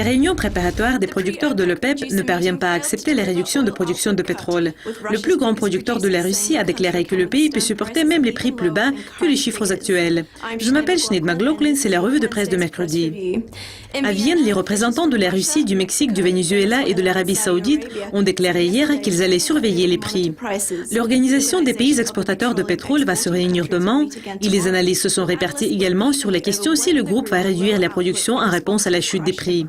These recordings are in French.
réunions préparatoires des producteurs de l'OPEP ne parviennent pas à accepter les réductions de production de pétrole. Le plus grand producteur de la Russie a déclaré que le pays peut supporter même les prix plus bas que les chiffres actuels. Je m'appelle Sinead McLaughlin, c'est la revue de presse de mercredi. À Vienne, les représentants de la Russie, du Mexique, du Venezuela et de l'Arabie saoudite ont déclaré hier qu'ils allaient surveiller les prix. L'Organisation des pays exportateurs de pétrole va se réunir demain et les analystes se sont répartis également sur la question si le groupe va réduire la production en réponse à la chute des prix.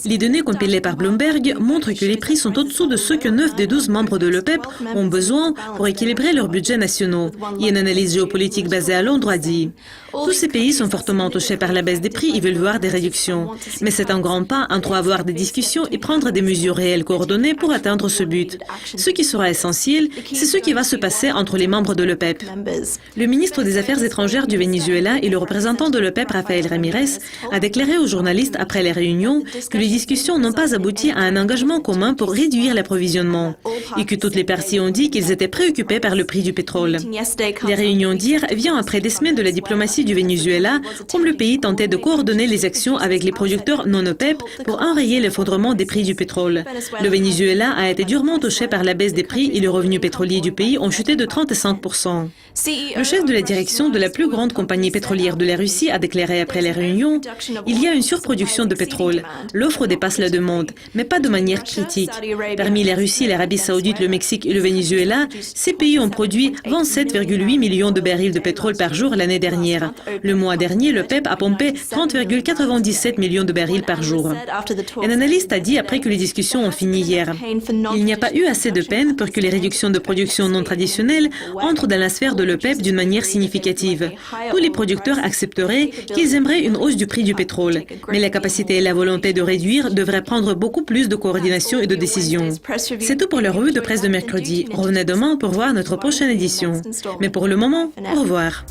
Les données compilées par Bloomberg montrent que les prix sont au-dessous de ceux que 9 des 12 membres de l'OPEP ont besoin pour équilibrer leurs budgets nationaux. Et une analyse géopolitique basée à Londres a dit « Tous ces pays sont fortement touchés par la baisse des prix et veulent voir des réductions. Mais c'est un grand pas entre avoir des discussions et prendre des mesures réelles coordonnées pour atteindre ce but. Ce qui sera essentiel, c'est ce qui va se passer entre les membres de l'OPEP. » Le ministre des Affaires étrangères du Venezuela et le représentant de l'OPEP, Rafael Ramirez, a déclaré aux journalistes après les réunions que les discussions n'ont pas abouti à un engagement commun pour réduire l'approvisionnement et que toutes les parties ont dit qu'ils étaient préoccupés par le prix du pétrole. Les réunions d'hier viennent après des semaines de la diplomatie du Venezuela, comme le pays tentait de coordonner les actions avec les producteurs non OPEP pour enrayer l'effondrement des prix du pétrole. Le Venezuela a été durement touché par la baisse des prix et les revenus pétroliers du pays ont chuté de 35%. Le chef de la direction de la plus grande compagnie pétrolière de la Russie a déclaré après les réunions « Il y a une surproduction de pétrole. L'offre dépasse la demande, mais pas de manière critique. Parmi la Russie, l'Arabie saoudite, le Mexique et le Venezuela, ces pays ont produit 27,8 millions de barils de pétrole par jour l'année dernière. Le mois dernier, l'OPEP a pompé 30,97 millions de barils par jour. » Un analyste a dit après que les discussions ont fini hier « Il n'y a pas eu assez de peine pour que les réductions de production non traditionnelles entrent dans la sphère de l'OPEP d'une manière significative. Tous les producteurs accepteraient qu'ils aimeraient une hausse du prix du pétrole, mais la capacité et la volonté de réduire devraient prendre beaucoup plus de coordination et de décision. C'est tout pour la revue de presse de mercredi. Revenez demain pour voir notre prochaine édition. Mais pour le moment, au revoir.